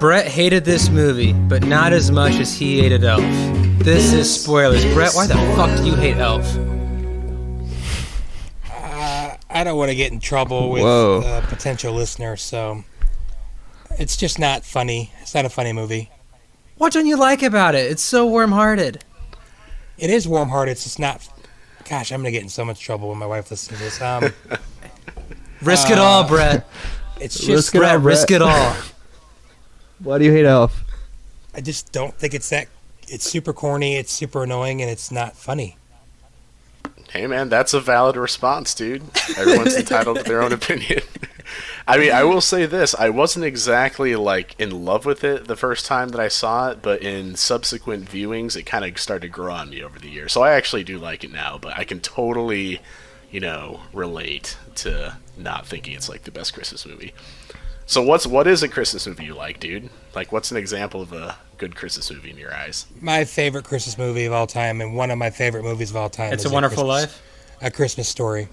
Brett hated this movie, but not as much as he hated Elf. This is spoilers. Brett, why the fuck do you hate Elf? I don't want to get in trouble with a potential listener, so it's just not funny. It's not a funny movie. What don't you like about it? It's so warm-hearted. It is warm-hearted. It's just not... Gosh, I'm going to get in so much trouble when my wife listens to this. Risk it all, Brett. It's just... Risk it all. Why do you hate Elf? I just don't think it's that... It's super corny, it's super annoying, and it's not funny. Hey, man, that's a valid response, dude. Everyone's entitled to their own opinion. I mean, I will say this. I wasn't exactly, like, in love with it the first time that I saw it, but in subsequent viewings, it kind of started to grow on me over the years. So I actually do like it now, but I can totally, relate to not thinking it's, like, the best Christmas movie. So what is a Christmas movie you like, dude? Like, what's an example of a good Christmas movie in your eyes? My favorite Christmas movie of all time, and one of my favorite movies of all time, It's a Wonderful Life? A Christmas Story.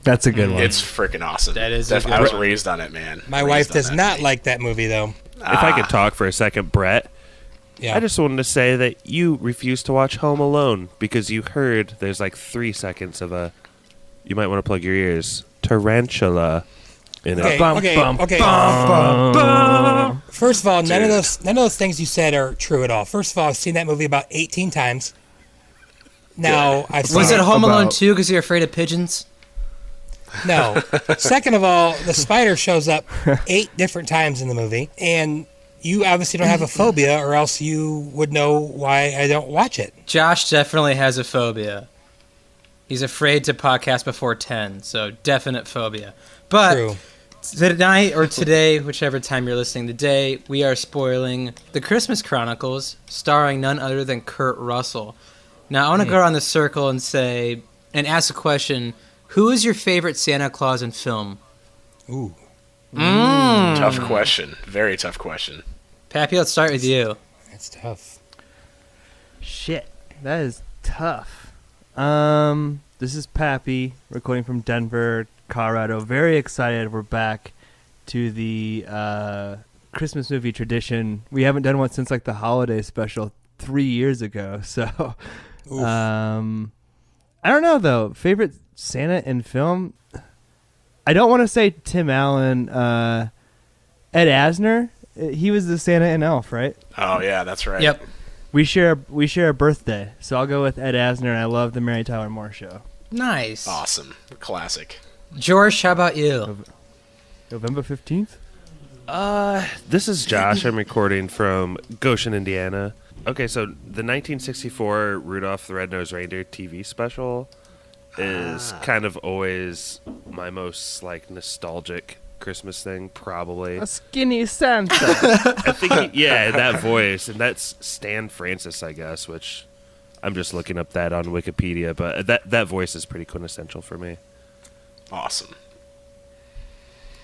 That's a good one. It's freaking awesome. That is I was raised on it, man. My wife does not like that movie, though. If I could talk for a second, Brett, Yeah. I just wanted to say that you refuse to watch Home Alone because you heard there's like 3 seconds of a, you might want to plug your ears, tarantula in Okay, it. okay. First of all, none of those things you said are true at all. First of all, I've seen that movie about 18 times. Now, I've seen Was it Home Alone About- 2 because you're afraid of pigeons? No. Second of all, the spider shows up 8 different times in the movie, and you obviously don't have a phobia, or else you would know why I don't watch it. Josh definitely has a phobia. He's afraid to podcast before 10, so definite phobia. But True. tonight or today, whichever time you're listening today, we are spoiling The Christmas Chronicles, starring none other than Kurt Russell. Now, I want to go around the circle and ask a question. Who is your favorite Santa Claus in film? Ooh. Tough question. Very tough question. Pappy, let's start with you. That's tough. Shit, that is tough. This is Pappy, recording from Denver, Colorado. Very excited we're back to the Christmas movie tradition. We haven't done one since like the holiday special 3 years ago. So, I don't know though. Favorite Santa in film? I don't want to say Tim Allen. Ed Asner. He was the Santa in Elf, right? Oh yeah, that's right. Yep. We share a birthday, so I'll go with Ed Asner. And I love the Mary Tyler Moore Show. Nice. Awesome. Classic. George, how about you? November 15th. This is Josh. I'm recording from Goshen, Indiana. Okay, so the 1964 Rudolph the Red-Nosed Reindeer TV special is kind of always my most like nostalgic Christmas thing, probably. A skinny Santa. I think, that voice, and that's Stan Francis, I guess, which I'm just looking up that on Wikipedia, but that voice is pretty quintessential for me. Awesome.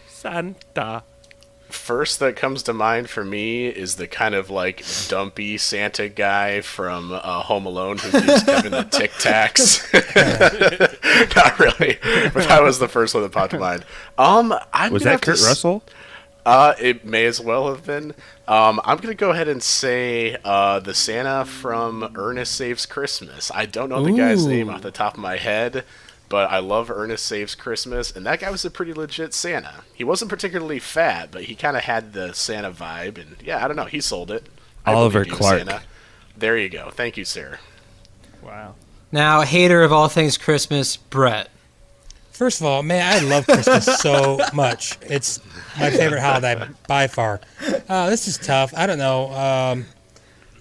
Santa. First that comes to mind for me is the kind of like dumpy Santa guy from Home Alone who gives Kevin the Tic Tacs. Not really, but that was the first one that popped to mind. Was that Kurt Russell? It may as well have been. I'm gonna go ahead and say the Santa from Ernest Saves Christmas. I don't know the guy's name off the top of my head, but I love Ernest Saves Christmas, and that guy was a pretty legit Santa. He wasn't particularly fat, but he kind of had the Santa vibe, and yeah, I don't know, he sold it. Oliver Clark. Santa. There you go. Thank you, sir. Wow. Now, hater of all things Christmas, Brett. First of all, man, I love Christmas so much. It's my favorite holiday by far. This is tough. I don't know.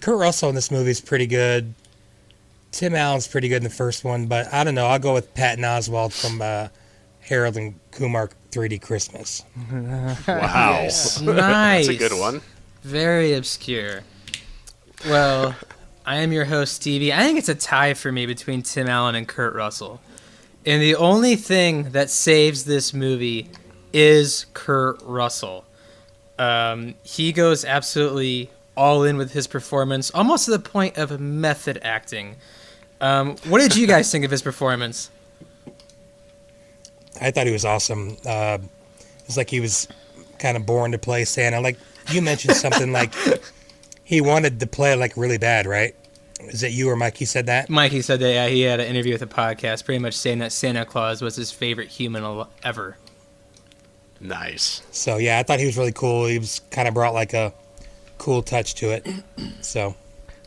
Kurt Russell in this movie is pretty good. Tim Allen's pretty good in the first one, but I don't know. I'll go with Patton Oswalt from Harold and Kumar 3D Christmas. Wow. Nice. That's a good one. Very obscure. Well, I am your host, Stevie. I think it's a tie for me between Tim Allen and Kurt Russell. And the only thing that saves this movie is Kurt Russell. He goes absolutely all in with his performance, almost to the point of method acting. What did you guys think of his performance? I thought he was awesome. It was like he was kind of born to play Santa. Like you mentioned something like he wanted to play like really bad, right? Is it you or Mikey said that? Mikey said that, yeah, he had an interview with a podcast pretty much saying that Santa Claus was his favorite human ever. Nice. So, yeah, I thought he was really cool. He was kind of brought like a cool touch to it. So,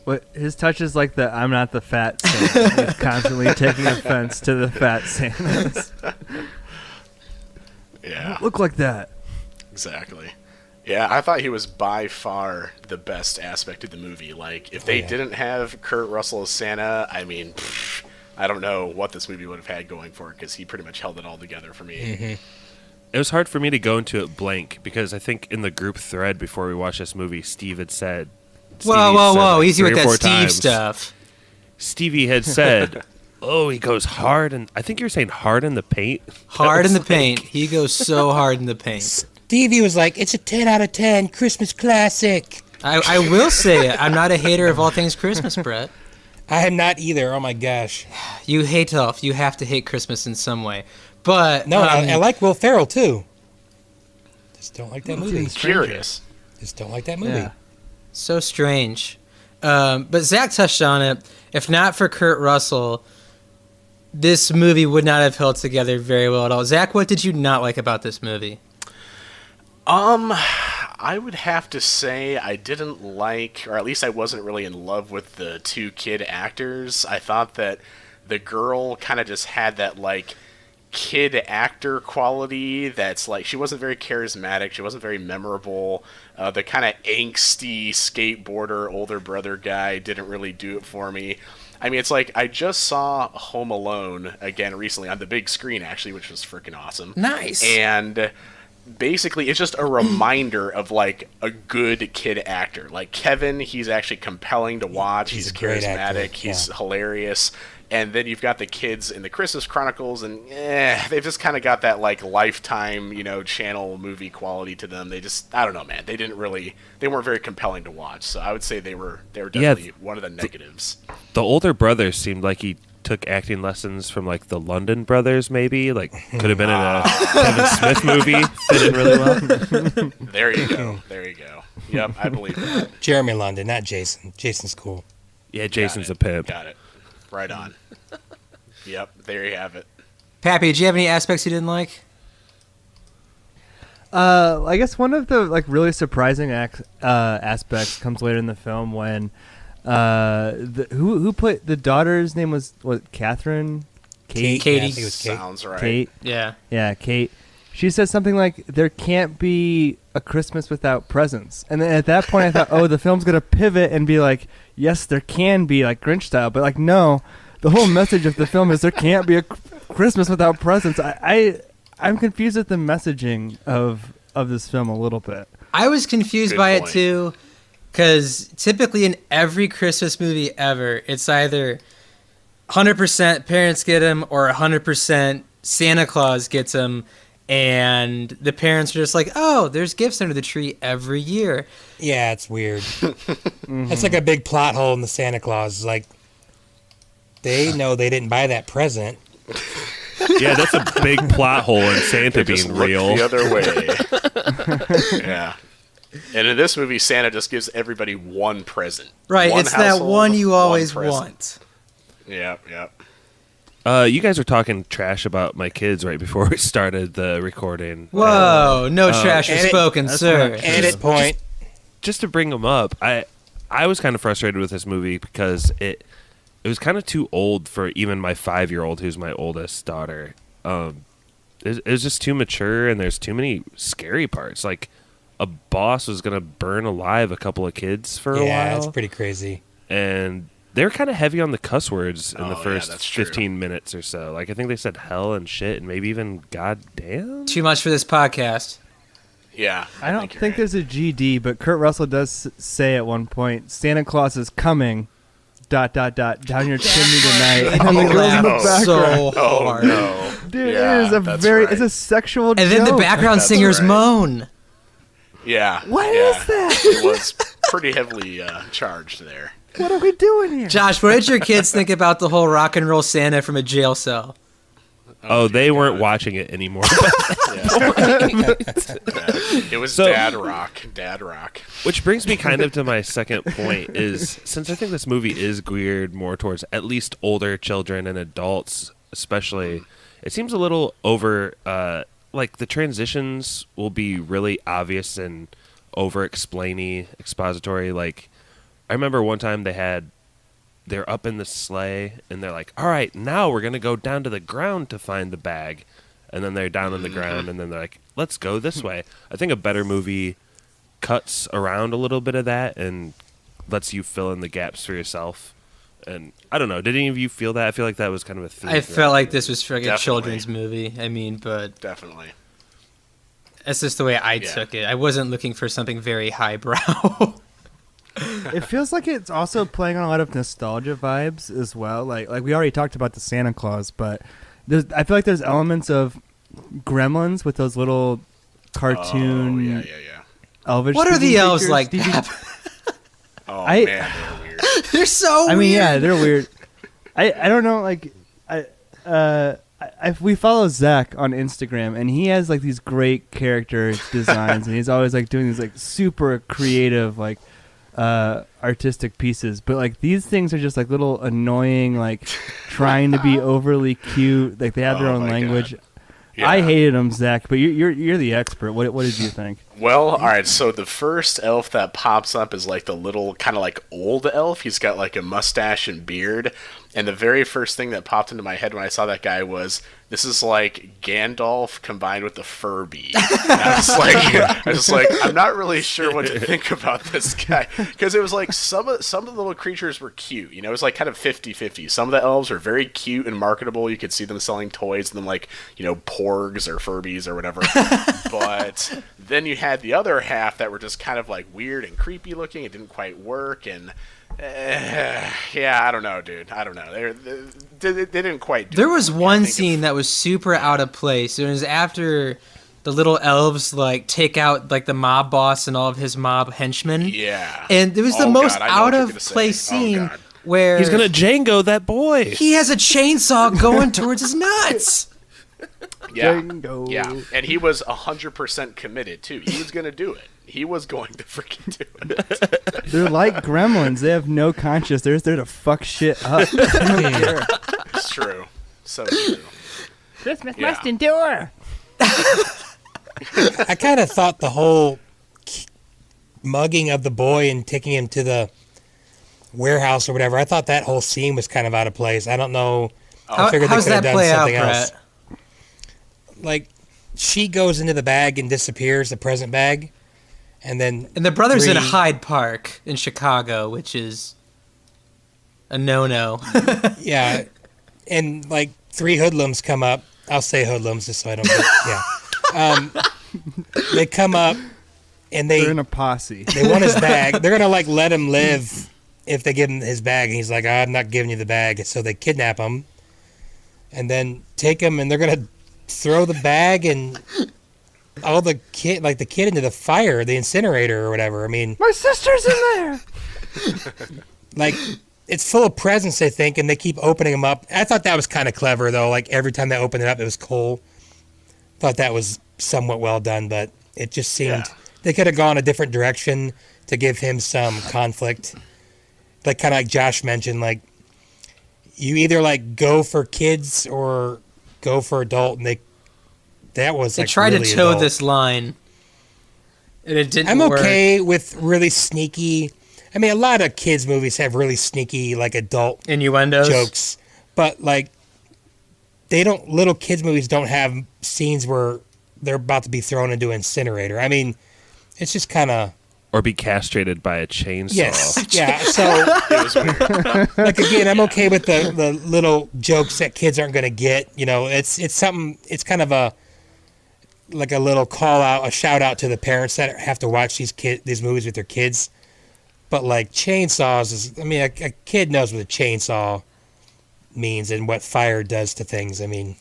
What his touch is like the I'm not the fat Santa. He's constantly taking offense to the fat Santas. Yeah. Look like that. Exactly. Yeah, I thought he was by far the best aspect of the movie. Like, if they didn't have Kurt Russell as Santa, I mean, I don't know what this movie would have had going for it, because he pretty much held it all together for me. Mm-hmm. It was hard for me to go into it blank because I think in the group thread before we watched this movie, Steve had said... Whoa, easy with 3 or that 4 Steve times, stuff. Stevie had said, oh, he goes hard, and I think you were saying hard in the paint. Hard in the paint. He goes so hard in the paint. Stevie was like, it's a 10 out of 10 Christmas classic. I will say it. I'm not a hater of all things Christmas, Brett. I am not either. Oh, my gosh. You hate elf. You have to hate Christmas in some way. But No, I like Will Ferrell, too. Just don't like that movie. Curious. Just don't like that movie. Yeah. so strange. But Zach touched on it. If not for Kurt Russell, this movie would not have held together very well at all. Zach, what did you not like about this movie? I would have to say I didn't like, or at least I wasn't really in love with the 2 kid actors. I thought that the girl kind of just had that, like, kid actor quality that's, like, she wasn't very charismatic, she wasn't very memorable. The kind of angsty skateboarder older brother guy didn't really do it for me. I mean, it's like, I just saw Home Alone again recently on the big screen, actually, which was freaking awesome. Nice. And... basically, it's just a reminder of, like, a good kid actor. Like, Kevin, he's actually compelling to watch. He's a great actor, charismatic. He's hilarious. And then you've got the kids in the Christmas Chronicles, and they've just kind of got that, like, Lifetime, channel movie quality to them. They just, I don't know, man. They weren't very compelling to watch. So I would say they were definitely one of the negatives. The older brother seemed like he took acting lessons from like the London brothers, maybe like could have been in a Kevin Smith movie. Fit in really well. There you go. Yep, I believe that. Jeremy London, not Jason. Jason's cool. Yeah, Jason's a pimp. Got it. Right on. Yep, there you have it. Pappy, did you have any aspects you didn't like? I guess one of the really surprising aspects comes later in the film when who played the daughter's name was Catherine? Katie. Yeah, I think it was Kate. Sounds right. Kate. Yeah. Kate. She says something like, "There can't be a Christmas without presents." And then at that point, I thought, "Oh, the film's gonna pivot and be like, yes, there can be like Grinch style," but like, no, the whole message of the film is there can't be a Christmas without presents. I'm confused at the messaging of this film a little bit. I was confused Good by point. it too, because typically in every Christmas movie ever, it's either 100% parents get them or 100% Santa Claus gets them, and the parents are just like, oh, there's gifts under the tree every year. Yeah, it's weird. It's like a big plot hole in the Santa Claus. Like, they know they didn't buy that present. Yeah, that's a big plot hole in Santa They just being look real. the other way. Yeah. And in this movie, Santa just gives everybody one present. Right, One it's that household, one you one always present. want. Yep. You guys were talking trash about my kids right before we started the recording. Whoa, no trash was edit- spoken, sir. Edit point. Just to bring them up, I was kind of frustrated with this movie because it was kind of too old for even my 5-year-old, who's my oldest daughter. It was just too mature, and there's too many scary parts. Like, a boss was going to burn alive a couple of kids for a while. Yeah, it's pretty crazy. And they were kind of heavy on the cuss words in the Oh, yeah, first that's true. 15 minutes or so. Like, I think they said hell and shit and maybe even goddamn. Too much for this podcast. Yeah. I don't you're think right. there's a GD, but Kurt Russell does say at one point, "Santa Claus is coming, ... down your chimney tonight." And the girls in the Laughed background. so Oh, hard. no. Dude, Yeah, it is that's it's a right. sexual And then the joke. background That's singers right. moan. Yeah. What yeah. is that? It was pretty heavily charged there. What are we doing here? Josh, what did your kids think about the whole rock and roll Santa from a jail cell? Oh, they weren't watching it anymore. It was Dad Rock. Which brings me kind of to my second point is, since I think this movie is geared more towards at least older children and adults especially, it seems a little over, like the transitions will be really obvious and over-explainy, expository. Like, I remember one time they're up in the sleigh and they're like, all right, now we're going to go down to the ground to find the bag. And then they're down on the ground and then they're like, let's go this way. I think a better movie cuts around a little bit of that and lets you fill in the gaps for yourself. And I don't know, did any of you feel that? I feel like that was kind of a theme. I felt like this was like a Definitely. children's movie. I mean, but Definitely. that's just the way I took it. I wasn't looking for something very highbrow. It feels like it's also playing on a lot of nostalgia vibes as well. Like we already talked about the Santa Claus, but I feel like there's elements of Gremlins with those little cartoon elvish. What are Stevie the elves figures. like? Stevie- Man, they're weird. They're so weird. I mean, yeah, they're weird. I don't know, like we follow Zach on Instagram, and he has like these great character designs, and he's always like doing these like super creative like artistic pieces. But like these things are just like little annoying, like trying to be overly cute. Like they have their own language. God. Yeah. I hated them, Zach, but you're the expert. What did you think? Well, all right, so the first elf that pops up is like the little kind of like old elf. He's got like a mustache and beard. And the very first thing that popped into my head when I saw that guy was, this is like Gandalf combined with the Furby. And I was like, I'm not really sure what to think about this guy. Because it was like some of the little creatures were cute. You know, it was like kind of 50-50. Some of the elves were very cute and marketable. You could see them selling toys and them like, you know, porgs or Furbies or whatever. But then you had the other half that were just kind of like weird and creepy looking. It didn't quite work. And yeah, I don't know, dude. I don't know. They didn't quite do There it. was one scene that was super out of place. It was after the little elves like take out like the mob boss and all of his mob henchmen. Yeah. And it was the most God, I know what out you're of gonna say. place scene God. where He's going to Django that boy. he has a chainsaw going towards his nuts. Yeah. Django. Yeah. And he was 100% committed too. He was going to do it. He was going to freaking do it. They're like gremlins. They have no conscience. They're just there to fuck shit up. They don't care. It's true. So true. Christmas Yeah. must endure. I kind of thought the whole mugging of the boy and taking him to the warehouse or whatever, I thought that whole scene was kind of out of place. I don't know. I figured they How's could have that done play out, something else. Brett? Like, she goes into the bag and disappears, the present bag, and then... And the brother's in three- Hyde Park in Chicago, which is a no-no. Yeah, and like 3 hoodlums come up. I'll say hoodlums just so I don't get... Yeah. They come up, and They're in a posse. they want his bag. They're going to, like, let him live if they give him his bag. And he's like, I'm not giving you the bag. So they kidnap him and then take him, and they're going to throw the bag and all the kid into the fire, the incinerator or whatever. I mean, My sister's in there. like, it's full of presents, they think, and they keep opening them up. I thought that was kind of clever, though. Like, every time they opened it up, it was coal. Thought that was somewhat well done, but it just seemed they could have gone a different direction to give him some conflict. Like, kind of like Josh mentioned, like, you either, like, go for kids or go for adult, and that was, They like, tried really to toe adult. this line, and it didn't I'm work. okay with really sneaky... I mean, a lot of kids' movies have really sneaky, like, adult Innuendos. jokes, but like little kids movies don't have scenes where they're about to be thrown into an incinerator. I mean, it's just kind of Or be castrated by a chainsaw. yes, yeah. So It was weird. like again, I'm okay with the little jokes that kids aren't going to get. You know, it's something. It's kind of a like a little call out, a shout out to the parents that have to watch these movies with their kids. But like chainsaws is, I mean, a kid knows what a chainsaw means and what fire does to things. I mean,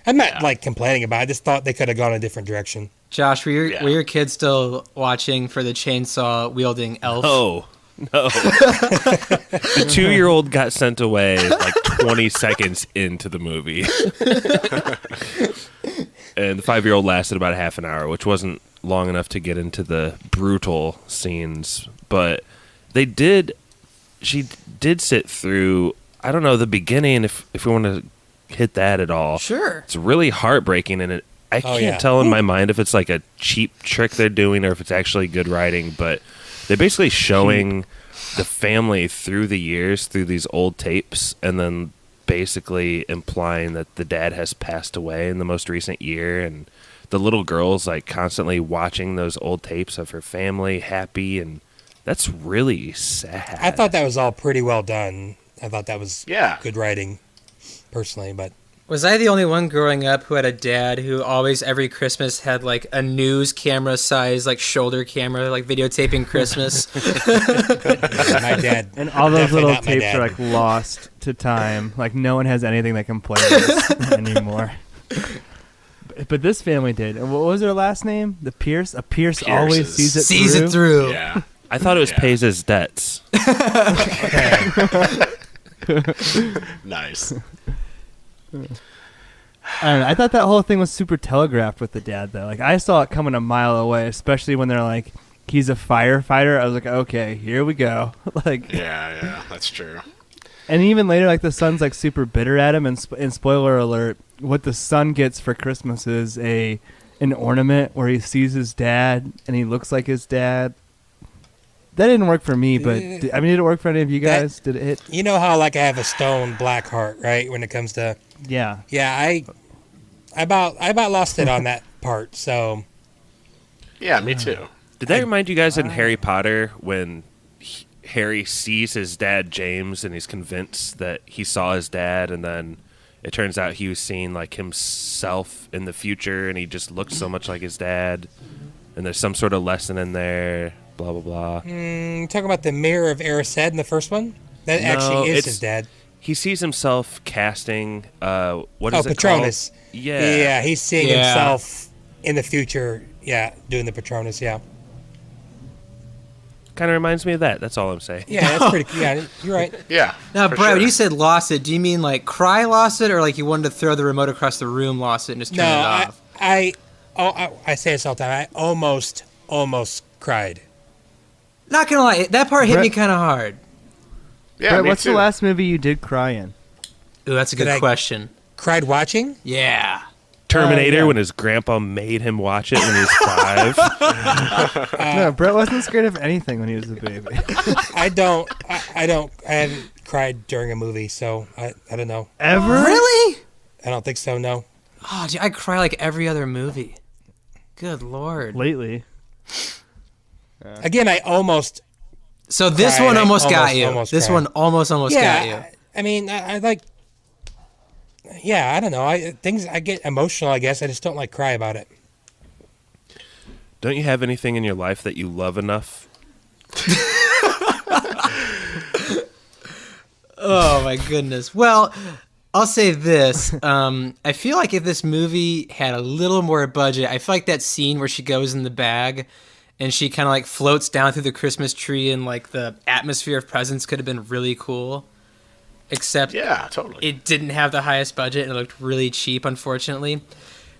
I'm not like complaining about it. I just thought they could have gone a different direction. Josh, were Yeah. your kids still watching for the chainsaw wielding elf? Oh, No. The 2-year-old got sent away like 20 seconds into the movie. And the 5-year-old lasted about a half an hour, which wasn't long enough to get into the brutal scenes. But she did sit through, I don't know, the beginning, if we want to hit that at all. Sure. It's really heartbreaking, and I can't tell in my mind if it's like a cheap trick they're doing or if it's actually good writing, but they're basically showing the family through the years, through these old tapes, and then basically implying that the dad has passed away in the most recent year, and the little girl's like constantly watching those old tapes of her family happy, and that's really sad. I thought that was all pretty well done. I thought that was good writing, personally, but... Was I the only one growing up who had a dad who always, every Christmas, had like a news camera size, like shoulder camera, like videotaping Christmas? My dad. And all those Definitely little not my tapes dad. are like lost to time. Like no one has anything that can play this anymore. But this family did. And what was their last name? The Pierce? A Pierce always sees it through. Yeah. I thought it was pays his debts. Nice. I don't know. I thought that whole thing was super telegraphed with the dad, though. Like, I saw it coming a mile away, especially when they're like, he's a firefighter. I was like, okay, here we go. Like, Yeah, that's true. and even later, like, the son's like super bitter at him. And spoiler alert, what the son gets for Christmas is an ornament where he sees his dad and he looks like his dad. That didn't work for me, but did it work for any of you guys? Did it hit? You know how like I have a stone black heart, right? When it comes to Yeah. I about lost it on that part. So Yeah, me too. Did that remind you guys in Harry Potter when Harry sees his dad James and he's convinced that he saw his dad, and then it turns out he was seeing like himself in the future and he just looks so much like his dad, and there's some sort of lesson in there, blah blah blah. talking about the mirror of Erised in the first one? That actually is his dad. He sees himself casting what is it Patronus. called? Yeah, He's seeing himself in the future. Yeah, doing the Patronus. Yeah. Kind of reminds me of that. That's all I'm saying. Yeah, that's pretty. Yeah, you're right. Yeah. Now, for Brad, when sure. you said lost it, do you mean like Cry lost it, or like you wanted to throw the remote across the room, lost it, and just turn it off? I say this all the time. I almost cried. Not gonna lie, that part hit Brett- me kind of hard. Yeah, Brett, me what's too. the last movie you did cry in? Ooh, that's a Did good I- question. Cried watching? Yeah. Terminator, yeah. when his grandpa made him watch it when he was 5. No, Brett wasn't scared of anything when he was a baby. I haven't cried during a movie, so I don't know. Ever? Really? I don't think so. No. Oh, dude, I cry like every other movie. Good lord. Lately. Again, I almost. So this Cried. one I almost got almost- you. almost This cried. one almost got you. Yeah. I mean, I like. Yeah, I don't know. I get emotional. I guess I just don't like cry about it. Don't you have anything in your life that you love enough? Oh my goodness. Well, I'll say this. I feel like if this movie had a little more budget, I feel like that scene where she goes in the bag and she kind of like floats down through the Christmas tree and like the atmosphere of presents could have been really cool. Except Yeah, totally. it didn't have the highest budget and it looked really cheap, unfortunately.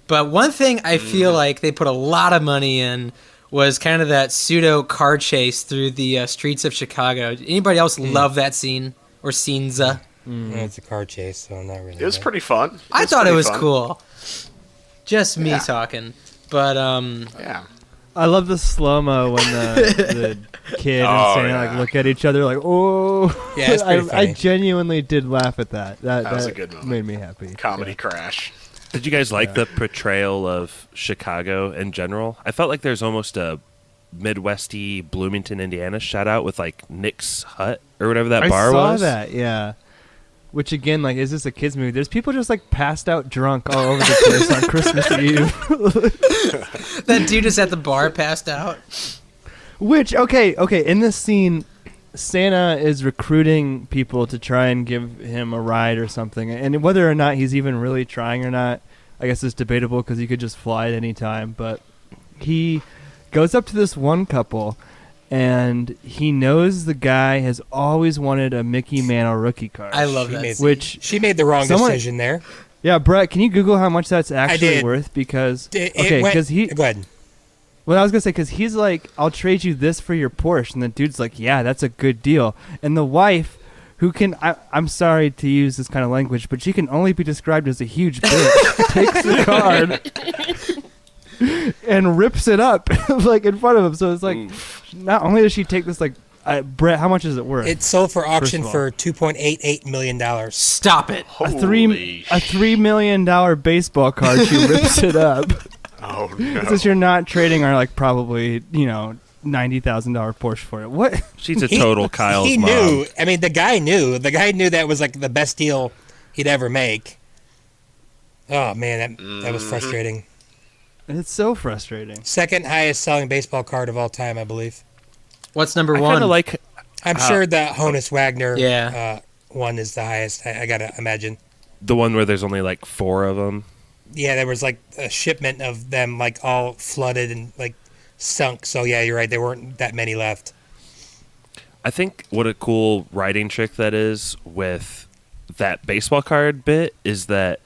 But one thing I feel like they put a lot of money in was kind of that pseudo car chase through the streets of Chicago. Did anybody else love that scene or scenes? It's a car chase, so not really. It was pretty fun. I thought it pretty was fun. cool. Just me Yeah. talking. But Yeah. I love the slow-mo when the kid and Oh, Santa yeah. like look at each other like, oh. Yeah, it's pretty I funny. genuinely did laugh at that. That was a good moment. made me happy. Comedy crash. Did you guys like the portrayal of Chicago in general? I felt like there's almost a Midwesty Bloomington, Indiana shout out with like Nick's Hut or whatever that bar I saw was. that, yeah. Which again, like, is this a kids movie? There's people just like passed out drunk all over the place on Christmas Eve. that dude is at the bar passed out. Which okay, in this scene, Santa is recruiting people to try and give him a ride or something, and whether or not he's even really trying or not, I guess it's debatable because he could just fly at any time. But he goes up to this one couple, and he knows the guy has always wanted a Mickey Mantle rookie card. I love that. Which she made the wrong decision there. Yeah, Brett, can you Google how much that's actually did. worth? Because Go ahead. Well, I was gonna say because he's like, I'll trade you this for your Porsche, and the dude's like, yeah, that's a good deal. And the wife, who can, I'm sorry to use this kind of language, but she can only be described as a huge bitch, takes the card and rips it up like in front of him. So it's like, not only does she take this, like, Brett, how much is it worth? It sold for auction for $2.88 million. Stop it! A $3 million baseball card. She rips it up. Oh no! Since you're not trading our like probably $90,000 Porsche for it. What? She's a total Kyle's he mom. knew. I mean, the guy knew. The guy knew that was like the best deal he'd ever make. Oh man, that was frustrating. It's so frustrating. Second highest selling baseball card of all time, I believe. What's number I one? kind of like. I'm sure the Honus Wagner Yeah. one is the highest. I gotta imagine. The one where there's only like 4 of them. Yeah, there was like a shipment of them like all flooded and like sunk. So yeah, you're right. There weren't that many left. I think what a cool writing trick that is with that baseball card bit is that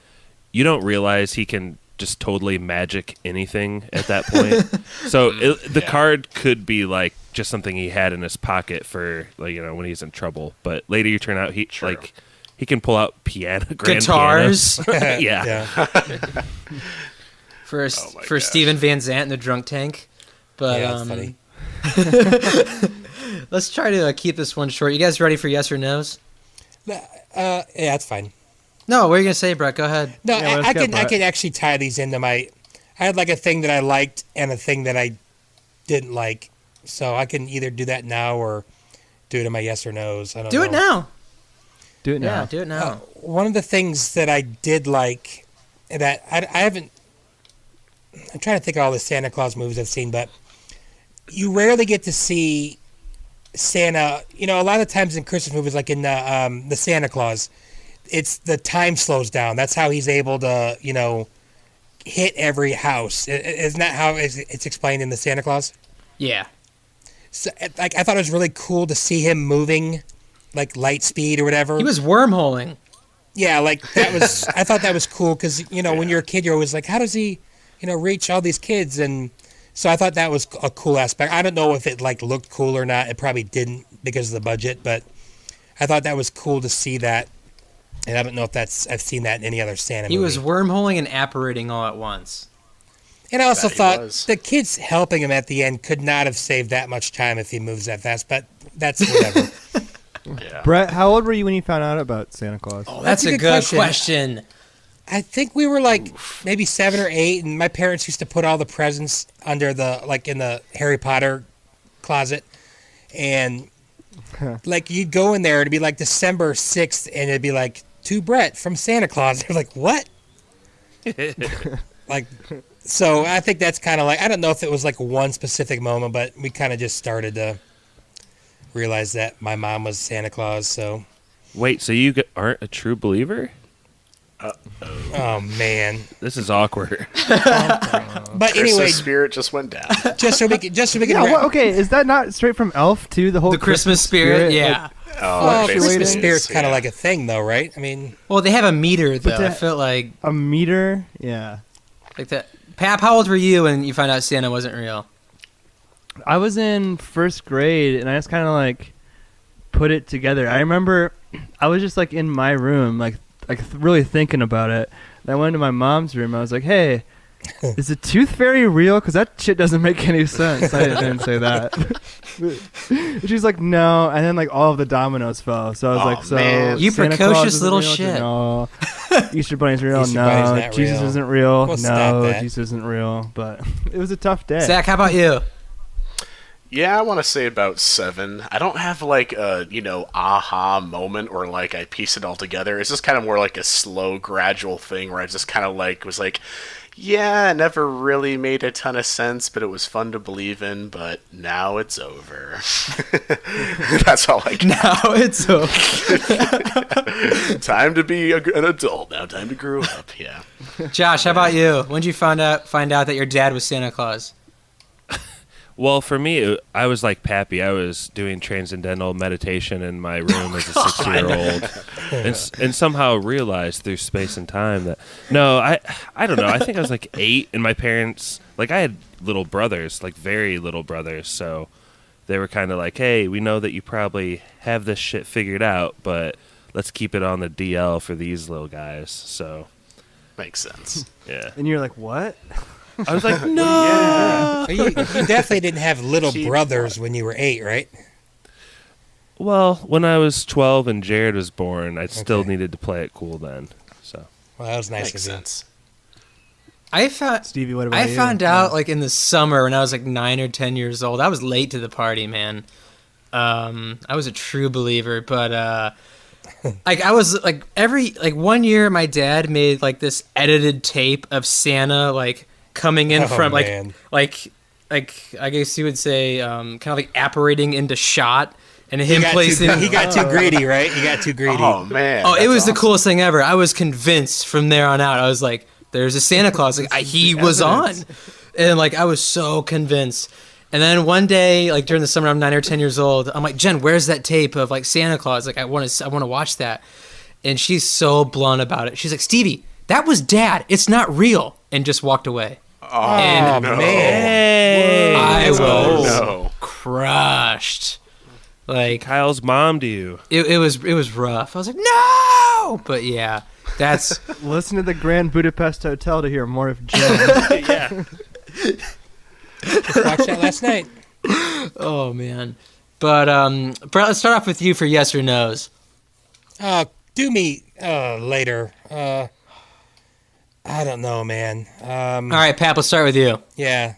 you don't realize he can just totally magic anything at that point. So the card could be like just something he had in his pocket for like, when he's in trouble. But later you turn out he can pull out grand guitars. pianos. yeah. for Steven Van Zandt in the drunk tank. But yeah, that's funny. Let's try to keep this one short. You guys ready for yes or no's? Yeah, that's fine. No, what are you gonna say, Brett? Go ahead. No, Yeah, I can actually tie these into my. I had like a thing that I liked and a thing that I didn't like, so I can either do that now or do it in my yes or no's. I don't know. Do it now. Do it now. Yeah, do it now. One of the things that I did like that I haven't. I'm trying to think of all the Santa Claus movies I've seen, but you rarely get to see Santa. A lot of times in Christmas movies, like in the Santa Claus, it's the time slows down. That's how he's able to, hit every house. Isn't that how it's explained in the Santa Claus? Yeah. So, like, I thought it was really cool to see him moving, like light speed or whatever. He was wormholing. Yeah, like that was. I thought that was cool because when you're a kid, you're always like, how does he, reach all these kids? And so I thought that was a cool aspect. I don't know if it like looked cool or not. It probably didn't because of the budget, but I thought that was cool to see that. And I don't know if I've seen that in any other Santa movie. He was wormholing and apparating all at once. And I also thought was. the kids helping him at the end could not have saved that much time if he moves that fast, but that's whatever. Yeah. Brett, how old were you when you found out about Santa Claus? Oh, that's a good question. I think we were like maybe 7 or 8, and my parents used to put all the presents under in the Harry Potter closet. And like you'd go in there, it'd be like December 6th, and it'd be like, to Brett from Santa Claus. They're like, what? Like, so I think that's kind of like, I don't know if it was like one specific moment, but we kind of just started to realize that my mom was Santa Claus. So, Wait, so you aren't a true believer? oh man, This is awkward. but Christmas anyway, spirit just went down. just so we can Yeah, okay, is that not straight from Elf too? The whole The Christmas spirit, yeah. Oh, Christmas Fluctuating? spirit's kind of Yeah. like a thing, though, right? I mean, Well, they have a meter though. But I felt like a meter, yeah. that. Pap, how old were you when you found out Santa wasn't real? I was in first grade, and I just kind of like put it together. I remember I was just like in my room, like really thinking about it. And I went to my mom's room. I was like, "Hey, is the tooth fairy real? Because that shit doesn't make any sense." I didn't say that. She's like, "No," and then like all of the dominoes fell. So I was like, "So man. You Santa precocious Claus isn't little real? shit. No. Easter Bunny's real? Easter Bunny's No. not Jesus real. isn't real? We'll snap No. that. Jesus isn't real." But it was a tough day. Zach, how about you? Yeah, I want to say about 7. I don't have like a, aha moment or like I piece it all together. It's just kind of more like a slow, gradual thing where I just kind of like was like, yeah, it never really made a ton of sense, but it was fun to believe in, but now it's over. That's all I got. Now it's over. Time to be an adult now. Time to grow up, yeah. Josh, how about you? When did you find out that your dad was Santa Claus? Well, for me, I was like Pappy. I was doing transcendental meditation in my room as a 6-year-old, and somehow realized through space and time that I don't know. I think I was like 8, and my parents, like, I had little brothers, like very little brothers, so they were kind of like, "Hey, we know that you probably have this shit figured out, but let's keep it on the DL for these little guys." So Makes sense. yeah, And you're like, what? I was like, no. So you definitely didn't have little brothers when you were 8, right? Well, when I was 12 and Jared was born, I still needed to play it cool then. So Well, that was nice Makes of you. sense. Stevie, what about you? I found out like in the summer when I was like 9 or 10 years old. I was late to the party, man. I was a true believer, but like I was like every like 1 year my dad made like this edited tape of Santa like coming in from man. like I guess you would say kind of like apparating into shot and him placing. He got too greedy, right? He got too greedy. Oh man. Oh, it that's was the awesome. coolest thing ever. I was convinced from there on out. I was like, "There's a Santa Claus." Like he was on, and like I was so convinced. And then one day, like during the summer, I'm 9 or 10 years old. I'm like, "Jen, where's that tape of like Santa Claus? Like I want to watch that." And she's so blunt about it. She's like, "Stevie, that was Dad. It's not real," and just walked away. Oh And no. Hey, I was Oh no. crushed. Like Kyle's mom to you. it was rough. I was like, "No!" But yeah, that's. Listen to the Grand Budapest Hotel to hear more of Jen. Yeah. Just watched that last night. Oh man, but Brett, let's start off with you for yes or no's. Do me later. I don't know, man. All right, Pap, let's start with you. Yeah.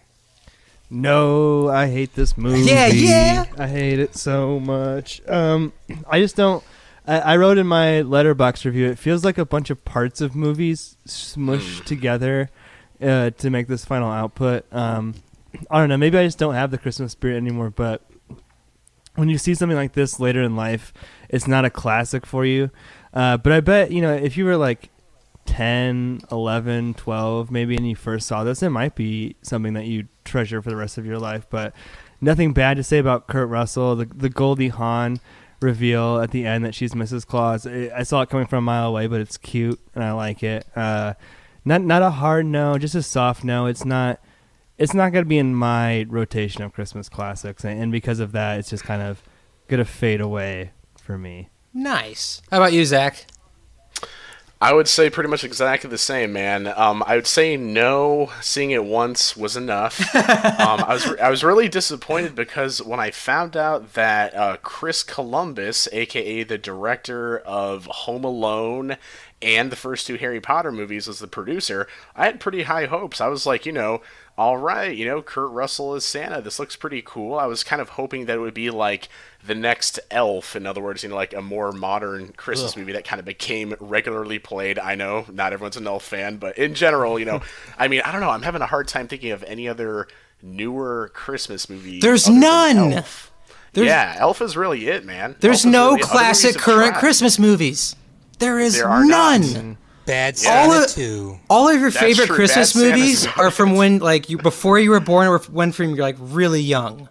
No, I hate this movie. Yeah. I hate it so much. I just don't. I wrote in my letterbox review, it feels like a bunch of parts of movies smushed together to make this final output. I don't know. Maybe I just don't have the Christmas spirit anymore, but when you see something like this later in life, it's not a classic for you. But I bet, if you were like 10, 11, 12, maybe, and you first saw this, it might be something that you treasure for the rest of your life. But nothing bad to say about Kurt Russell. The Goldie Hawn reveal at the end that she's Mrs. Claus. I saw it coming from a mile away, but it's cute, and I like it. Not a hard no, just a soft no. It's not going to be in my rotation of Christmas classics, and because of that, it's just kind of going to fade away for me. Nice. How about you, Zach? I would say pretty much exactly the same, man. I would say no. Seeing it once was enough. I was really disappointed because when I found out that Chris Columbus, aka the director of Home Alone and the first 2 Harry Potter movies, was the producer, I had pretty high hopes. I was like, all right, Kurt Russell is Santa. This looks pretty cool. I was kind of hoping that it would be like the next Elf. In other words, like a more modern Christmas movie that kind of became regularly played. I know not everyone's an Elf fan, but in general, I mean, I don't know. I'm having a hard time thinking of any other newer Christmas movie. There's other than none. Elf. There's- Yeah, Elf is really it, man. There's Elf is no really it. Other classic movies have current tried. Christmas movies. There is There are not. none. Bad All Santa of- 2. All of your That's favorite true. Christmas Bad Santa's movies about are it. from when, like, you before you were born, or when from you're like really young.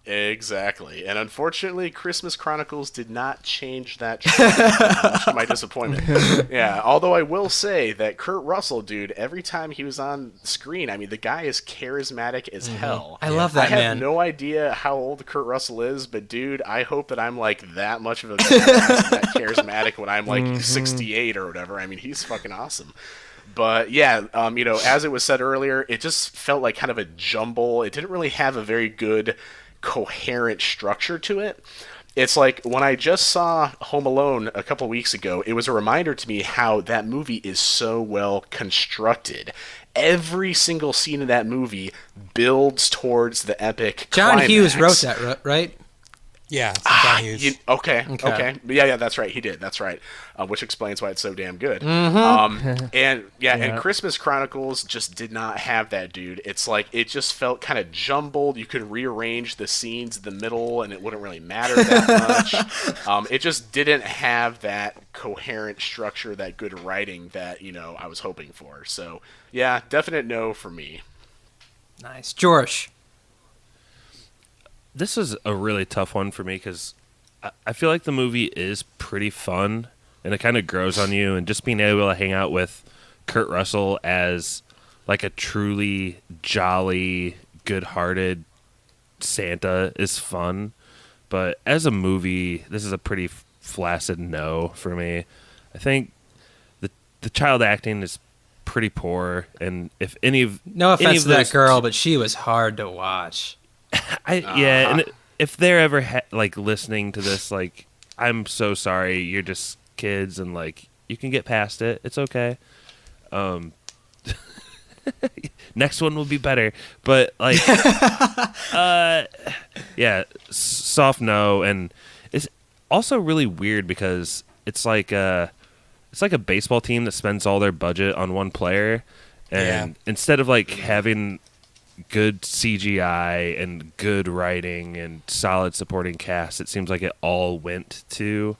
Exactly. And unfortunately, Christmas Chronicles did not change that trend, much to my disappointment. Yeah, although I will say that Kurt Russell, dude, every time he was on screen, I mean, the guy is charismatic as hell. I love that I man. have no idea how old Kurt Russell is, but dude, I hope that I'm like that much of a badass and that charismatic when I'm like 68 or whatever. I mean, he's fucking awesome. But yeah, as it was said earlier, it just felt like kind of a jumble. It didn't really have a very good coherent structure to it. It's like when I just saw Home Alone a couple weeks ago, it was a reminder to me how that movie is so well constructed. Every single scene in that movie builds towards the epic John climax. Hughes wrote that, right? Yeah, it's John Hughes. Okay. Yeah, that's right. He did. That's right. Which explains why it's so damn good. And Christmas Chronicles just did not have that, dude. It's like it just felt kind of jumbled. You could rearrange the scenes in the middle, and it wouldn't really matter that much. It just didn't have that coherent structure, that good writing that I was hoping for. So yeah, definite no for me. Nice, George. This is a really tough one for me because I feel like the movie is pretty fun and it kind of grows on you. And just being able to hang out with Kurt Russell as like a truly jolly, good-hearted Santa is fun. But as a movie, this is a pretty flaccid no for me. I think the child acting is pretty poor, and if any of No any offense of to that those- girl, but she was hard to watch. and if they're ever like listening to this, like, I'm so sorry, you're just kids, and like you can get past it. It's okay. Next one will be better, but like, yeah, soft no, and it's also really weird because it's like a baseball team that spends all their budget on one player, and instead of like having good CGI and good writing and solid supporting cast, it seems like it all went to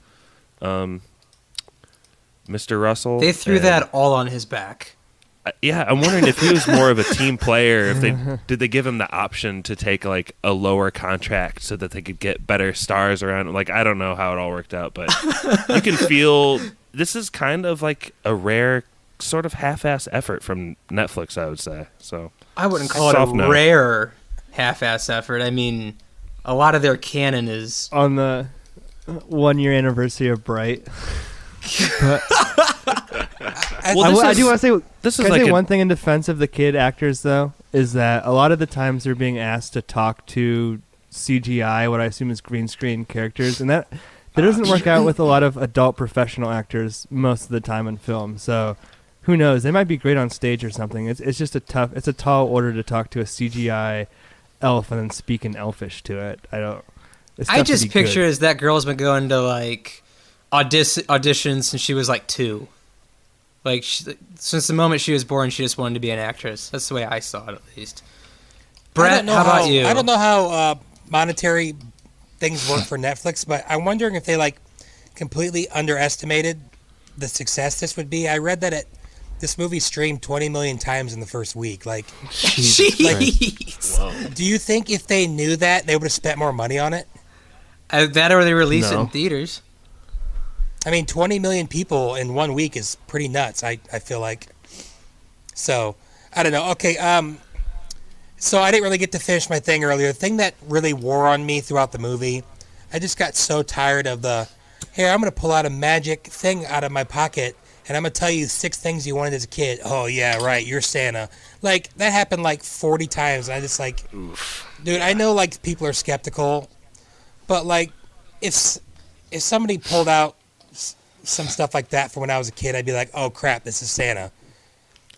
Mr. Russell. They threw and- that all on his back. Yeah, I'm wondering if he was more of a team player. If did they give him the option to take like a lower contract so that they could get better stars around him? Like, I don't know how it all worked out, but you can feel this is kind of like a rare sort of half-ass effort from Netflix, I would say. So I wouldn't call it Soft a no. rare half-ass effort. I mean, a lot of their canon is On the 1 year anniversary of Bright. I do want to say, this is can I like say a- one thing in defense of the kid actors, though, is that a lot of the times they're being asked to talk to CGI, what I assume is green screen characters, and that doesn't work out with a lot of adult professional actors most of the time in film. So who knows? They might be great on stage or something. It's just it's a tall order to talk to a CGI elf and then speak in Elfish to it. It's I tough to just be picture good. as that girl's been going to like auditions since she was like 2. Like since the moment she was born, she just wanted to be an actress. That's the way I saw it, at least. Brett, how about you? I don't know how monetary things work for Netflix, but I'm wondering if they like completely underestimated the success this would be. I read that this movie streamed 20 million times in the first week. Like, Jeez. do you think if they knew that, they would have spent more money on it? That or they release it No. in theaters. I mean, 20 million people in 1 week is pretty nuts, I feel like. So, I don't know. Okay, so I didn't really get to finish my thing earlier. The thing that really wore on me throughout the movie, I just got so tired of here, I'm going to pull out a magic thing out of my pocket, and I'm going to tell you 6 things you wanted as a kid. Oh, yeah, right, you're Santa. Like, that happened like 40 times. I just like, dude, I know like people are skeptical, but like, if somebody pulled out some stuff like that from when I was a kid, I'd be like, oh crap, this is Santa.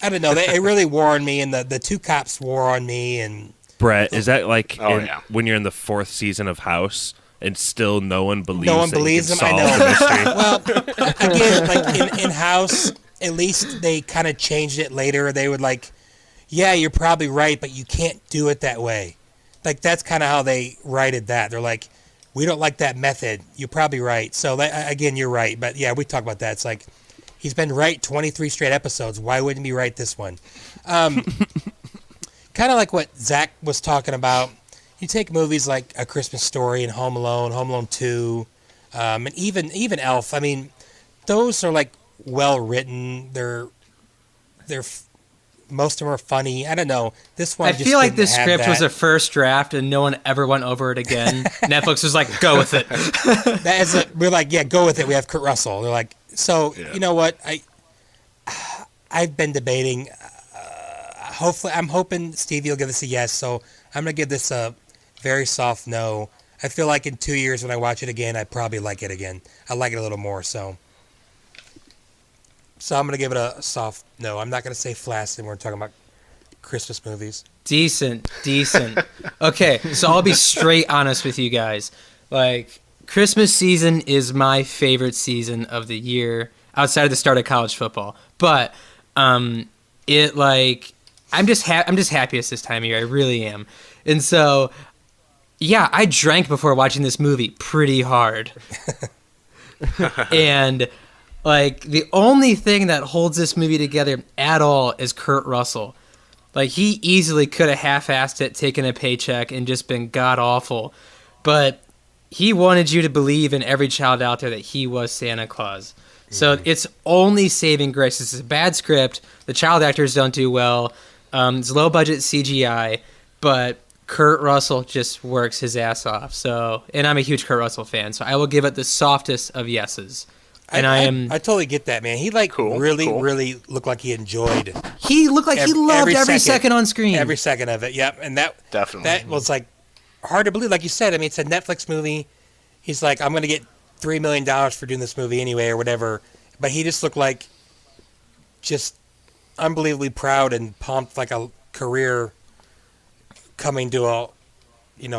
I don't know. It really wore on me, and the 2 cops wore on me, and Brett, is that like yeah. when you're in the 4th season of House and still no one believes no one that you believes can them. I solve know. the mystery? Well, again, like in House, at least they kind of changed it later. They would like, yeah, you're probably right, but you can't do it that way. Like that's kind of how they righted that. They're like, we don't like that method. You're probably right. So again, you're right. But yeah, we talk about that. It's like he's been right 23 straight episodes. Why wouldn't he be right this one? Kind of like what Zach was talking about. You take movies like A Christmas Story and Home Alone 2, and even Elf. I mean, those are like well written. They're most of them are funny. I don't know. This one I just feel like didn't this have script was that. a first draft and no one ever went over it again. Netflix was like, go with it. We're like, yeah, go with it. We have Kurt Russell. They're like, so Yeah. you know what? I've been debating. Hopefully, I'm hoping Stevie will give this a yes. So I'm gonna give this a very soft no. I feel like in 2 years when I watch it again, I probably like it again. I like it a little more. So I'm gonna give it a soft no. I'm not gonna say flaccid when we're talking about Christmas movies. Decent. Okay, so I'll be straight honest with you guys. Like, Christmas season is my favorite season of the year outside of the start of college football. But it like I'm just happiest this time of year. I really am. And so yeah, I drank before watching this movie pretty hard. And like the only thing that holds this movie together at all is Kurt Russell. Like, he easily could have half-assed it, taken a paycheck, and just been god-awful. But he wanted you to believe in every child out there that he was Santa Claus. So it's only saving grace. It's a bad script. The child actors don't do well. It's low-budget CGI. But Kurt Russell just works his ass off. So, and I'm a huge Kurt Russell fan, so I will give it the softest of yeses. And I totally get that, man. He really looked like he enjoyed. He looked like he loved every second on screen. Every second of it, yep. And that was like hard to believe. Like you said, I mean, it's a Netflix movie. He's like, I'm going to get $3 million for doing this movie anyway, or whatever. But he just looked like just unbelievably proud and pumped, like a career coming to a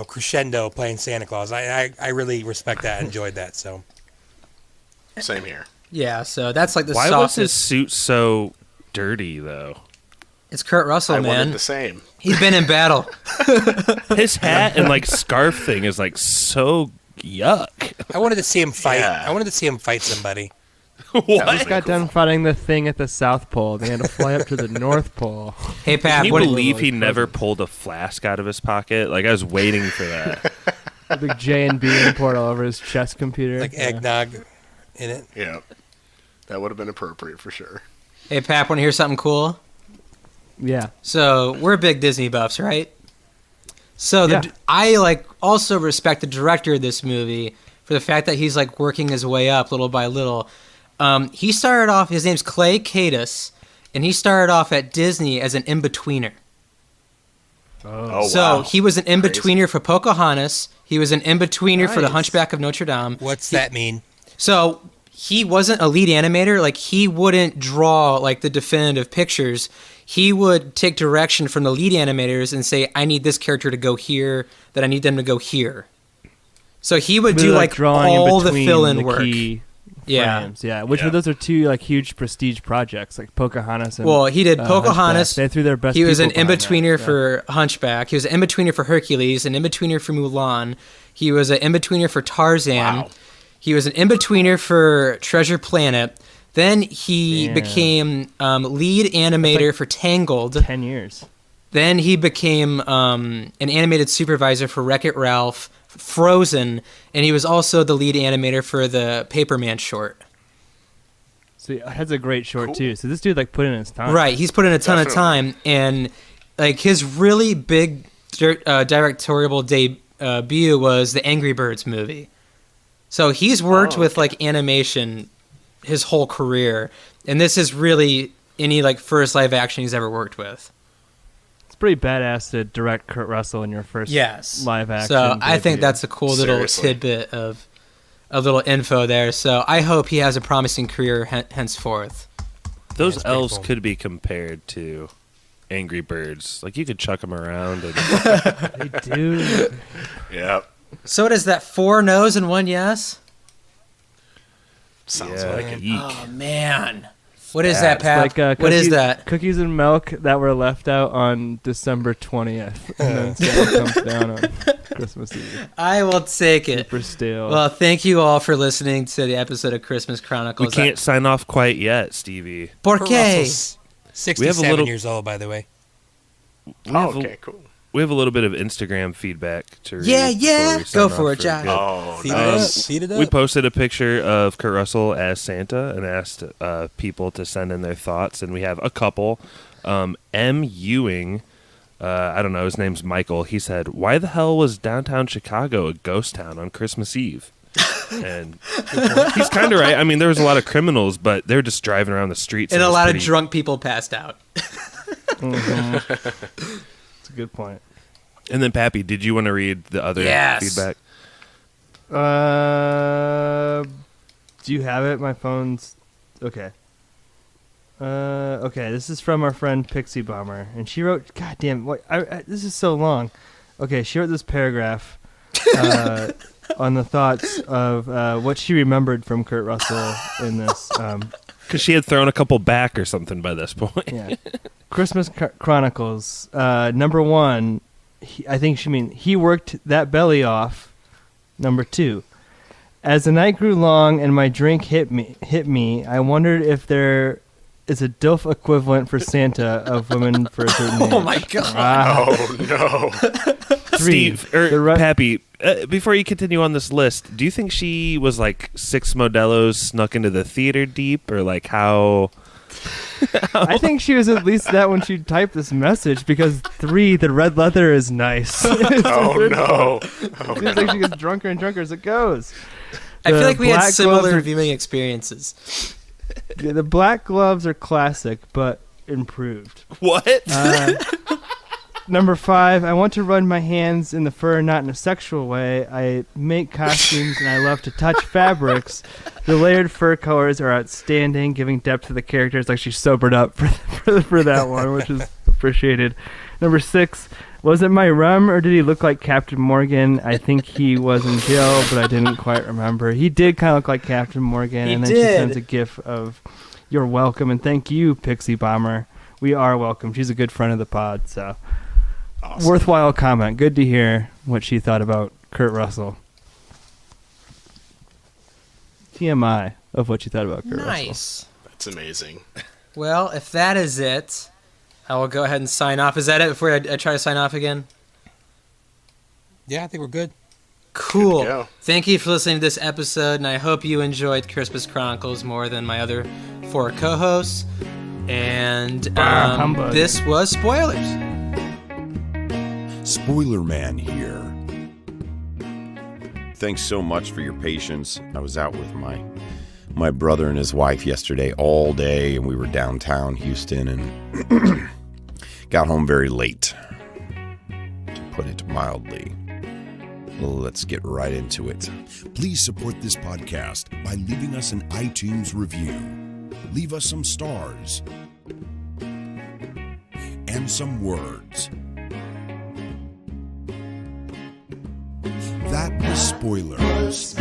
crescendo playing Santa Claus. I really respect that. Enjoyed that. So same here. Yeah, so that's like the Why softest. was his suit so dirty though? It's Kurt Russell, I man. wanted the same. He's been in battle. His hat and like scarf thing is like so yuck. I wanted to see him fight. Yeah. I wanted to see him fight somebody. What? Just got done fighting the thing at the South Pole. They had to fly up to the North Pole. Hey, Pat, Can you what did believe he never pulled a flask out of his pocket? Like, I was waiting for that. A big J&B import all over his chest computer. Like eggnog in it. Yeah. That would have been appropriate for sure. Hey, Pat, want to hear something cool? Yeah. So we're big Disney buffs, right? So I also respect the director of this movie for the fact that he's like working his way up little by little. He started off, his name's Clay Kaytis, and he started off at Disney as an in-betweener. Oh, So wow. he was an in-betweener for Pocahontas. He was an in-betweener for The Nice. Hunchback of Notre Dame. What's that mean? So he wasn't a lead animator. Like, he wouldn't draw like the definitive pictures. He would take direction from the lead animators and say, I need this character to go here, that I need them to go here. So he would do like drawing in all the between fill-in the work. key Yeah. frames. Yeah. Which were those are two like huge prestige projects, like Pocahontas and Well, he did Pocahontas. Hunchback. They threw their best. He was an people behind in-betweener that. for Hunchback. He was an in-betweener for Hercules, an in-betweener for Mulan. He was an in-betweener for Tarzan. Wow. He was an in-betweener for Treasure Planet. Then he Yeah. became lead animator for Tangled. 10 years. Then he became an animated supervisor for Wreck-It Ralph, Frozen, and he was also the lead animator for the Paperman short. So he has a great short too. So this dude like put in his time. Right, he's put in a ton of time, and like his really big directorial debut was the Angry Birds movie. So he's worked with like animation his whole career, and this is really any like first live action he's ever worked with. It's pretty badass to direct Kurt Russell in your first live action. So I think debut. that's a cool little Seriously. tidbit of a little info there. So I hope he has a promising career henceforth. Those That's pretty elves cool. could be compared to Angry Birds. Like, you could chuck them around. And they do. Yep. So does that 4 no's and 1 yes? Sounds yeah, like it. yeek. Oh man, what is that, It's Pat? like, What is cookies- that? Cookies and milk that were left out on December 20th, and then Santa comes down on Christmas Eve. I will take it. Super stale. Well, thank you all for listening to the episode of Christmas We Chronicles. can't sign off quite yet, Stevie. Por Kurt qué? Russell's We 67 have a little- years old, by the way. Oh, okay, cool. We have a little bit of Instagram feedback to read. Yeah, before yeah. we sign Go off for it, Josh. good. Oh, Feed nice. it up. Feed it up. We posted a picture of Kurt Russell as Santa and asked people to send in their thoughts, and we have a couple. M. Ewing, I don't know, his name's Michael. He said, "Why the hell was downtown Chicago a ghost town on Christmas Eve?" And he's kind of right. I mean, there was a lot of criminals, but they're just driving around the streets. And it a was lot pretty- of drunk people passed out. That's a good point. And then, Pappy, did you want to read the other Yes. feedback? Do you have it? My phone's okay. Okay, this is from our friend Pixie Bomber, and she wrote, "God damn, what? This is so long." Okay, she wrote this paragraph on the thoughts of what she remembered from Kurt Russell in this. Because she had thrown a couple back or something by this point. Yeah, Christmas Chronicles. Number 1, I think she mean he worked that belly off. Number 2. As the night grew long and my drink hit me, I wondered if there is a DILF equivalent for Santa of women for a certain age. Oh my god. Oh no. 3. Steve, the re- Pappy, before you continue on this list, do you think she was like 6 Modelo's snuck into the theater deep, or like how? I think she was at least that when she typed this message, because 3, the red leather is nice. Oh no. Seems like she gets drunker and drunker as it goes. I feel The like we had black similar gloves are- viewing experiences. Yeah, the black gloves are classic, but improved. What? Number 5, I want to run my hands in the fur, not in a sexual way. I make costumes and I love to touch fabrics. The layered fur colors are outstanding, giving depth to the characters. Like, she's sobered up for that one, which is appreciated. Number 6, was it my rum or did he look like Captain Morgan? I think he was in jail, but I didn't quite remember. He did kind of look like Captain Morgan. He and then she did. sends a gif of, "You're welcome," and thank you, Pixie Bomber. We are welcome. She's a good friend of the pod, so Awesome. worthwhile comment. Good to hear what she thought about Kurt Russell. TMI of what she thought about Kurt Russell. Nice. That's amazing. Well, if that is it, I will go ahead and sign off. Is that it before I try to sign off again? Yeah, I think we're good. Cool. Good to go. Thank you for listening to this episode, and I hope you enjoyed Christmas Chronicles more than my other 4 co-hosts. And Humbug. this was Spoilers. Spoiler Man here. Thanks so much for your patience. I was out with my brother and his wife yesterday all day, and we were downtown Houston and got home very late, to put it mildly. Let's get right into it. Please support this podcast by leaving us an iTunes review. Leave us some stars and some words. That was Spoilers.